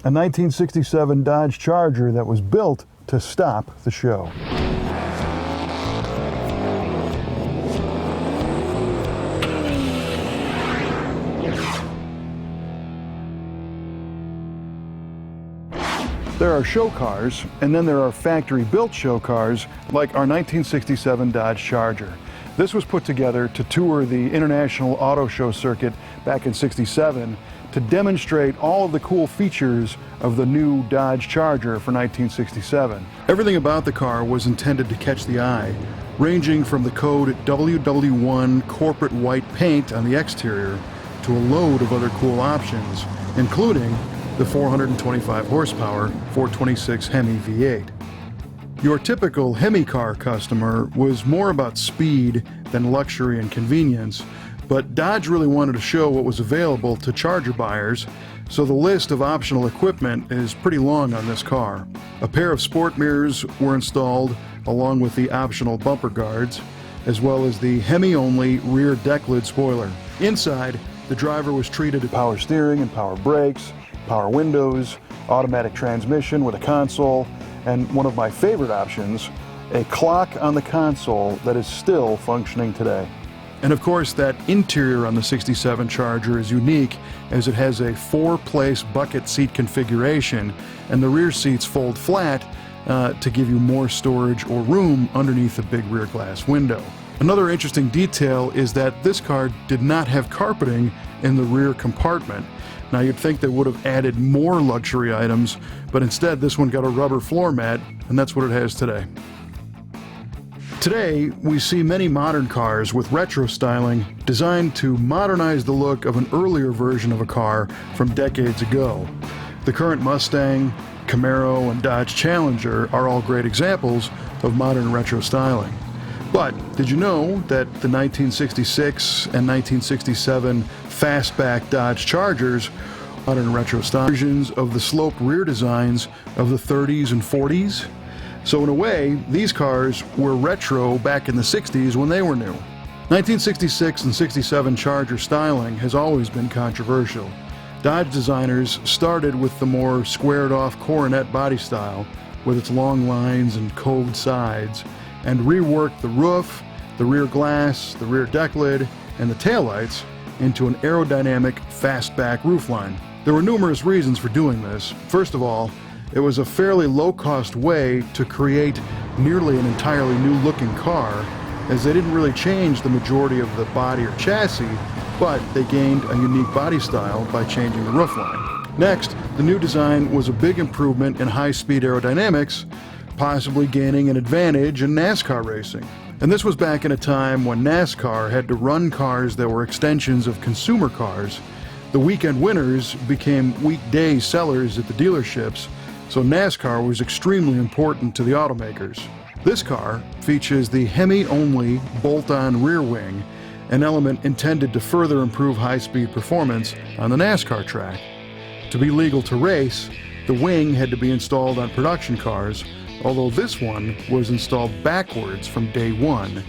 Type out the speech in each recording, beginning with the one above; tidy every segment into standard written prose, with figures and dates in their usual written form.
a 1967 Dodge Charger that was built to stop the show. There are show cars, and then there are factory-built show cars like our 1967 Dodge Charger. This was put together to tour the International Auto Show circuit back in '67 to demonstrate all of the cool features of the new Dodge Charger for 1967. Everything about the car was intended to catch the eye, ranging from the code WW1 corporate white paint on the exterior to a load of other cool options, including the 425 horsepower 426 Hemi V8. Your typical Hemi car customer was more about speed than luxury and convenience, but Dodge really wanted to show what was available to Charger buyers, so the list of optional equipment is pretty long on this car. A pair of sport mirrors were installed along with the optional bumper guards, as well as the Hemi-only rear deck lid spoiler. Inside, the driver was treated to power steering and power brakes, power windows, automatic transmission with a console, and one of my favorite options, a clock on the console that is still functioning today. And of course, that interior on the '67 Charger is unique as it has a 4-place bucket seat configuration, and the rear seats fold flat to give you more storage or room underneath the big rear glass window. Another interesting detail is that this car did not have carpeting in the rear compartment. Now you'd think they would have added more luxury items, but instead this one got a rubber floor mat, and that's what it has today. Today, we see many modern cars with retro styling designed to modernize the look of an earlier version of a car from decades ago. The current Mustang, Camaro, and Dodge Challenger are all great examples of modern retro styling. But did you know that the 1966 and 1967 fastback Dodge Chargers are modern retro style versions of the sloped rear designs of the 30s and 40s? So in a way, these cars were retro back in the 60s when they were new. 1966 and 67 Charger styling has always been controversial. Dodge designers started with the more squared-off coronet body style with its long lines and coved sides, and reworked the roof, the rear glass, the rear deck lid, and the taillights into an aerodynamic fastback roofline. There were numerous reasons for doing this. First of all, it was a fairly low-cost way to create nearly an entirely new-looking car, as they didn't really change the majority of the body or chassis, but they gained a unique body style by changing the roofline. Next, the new design was a big improvement in high-speed aerodynamics, possibly gaining an advantage in NASCAR racing. And this was back in a time when NASCAR had to run cars that were extensions of consumer cars. The weekend winners became weekday sellers at the dealerships, so NASCAR was extremely important to the automakers. This car features the Hemi-only bolt-on rear wing, an element intended to further improve high-speed performance on the NASCAR track. To be legal to race, the wing had to be installed on production cars, although this one was installed backwards from day one,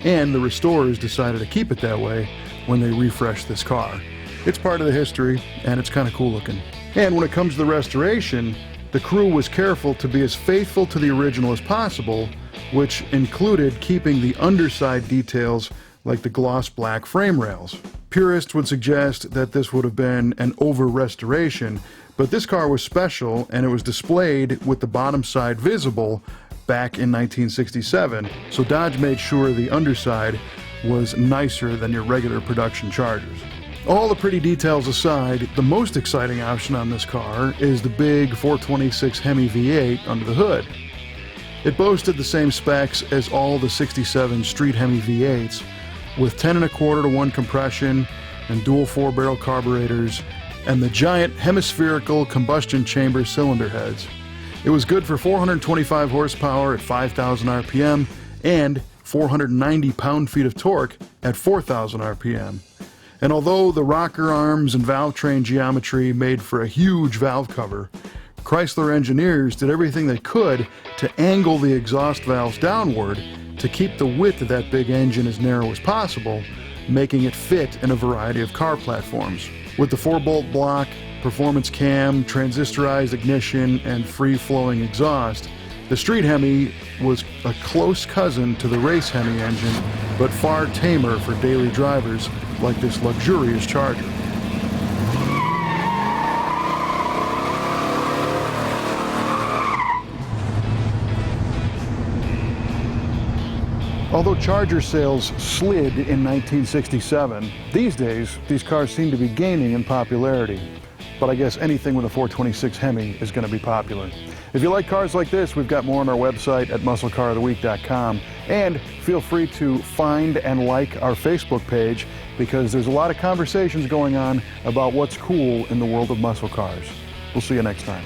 and the restorers decided to keep it that way when they refreshed this car. It's part of the history, and it's kind of cool looking. And when it comes to the restoration, the crew was careful to be as faithful to the original as possible, which included keeping the underside details like the gloss black frame rails. Purists would suggest that this would have been an over-restoration, but this car was special and it was displayed with the bottom side visible back in 1967, so Dodge made sure the underside was nicer than your regular production Chargers. All the pretty details aside, the most exciting option on this car is the big 426 Hemi V8 under the hood. It boasted the same specs as all the '67 street Hemi V8s, with 10 1/4 to 1 compression and dual 4-barrel carburetors, and the giant hemispherical combustion chamber cylinder heads. It was good for 425 horsepower at 5,000 RPM and 490 pound-feet of torque at 4,000 RPM. And although the rocker arms and valve train geometry made for a huge valve cover, Chrysler engineers did everything they could to angle the exhaust valves downward to keep the width of that big engine as narrow as possible, making it fit in a variety of car platforms. With the 4-bolt block, performance cam, transistorized ignition, and free-flowing exhaust, the street Hemi was a close cousin to the race Hemi engine, but far tamer for daily drivers like this luxurious Charger. Although Charger sales slid in 1967, these days, these cars seem to be gaining in popularity. But I guess anything with a 426 Hemi is going to be popular. If you like cars like this, we've got more on our website at MuscleCarOfTheWeek.com. And feel free to find and like our Facebook page, because there's a lot of conversations going on about what's cool in the world of muscle cars. We'll see you next time.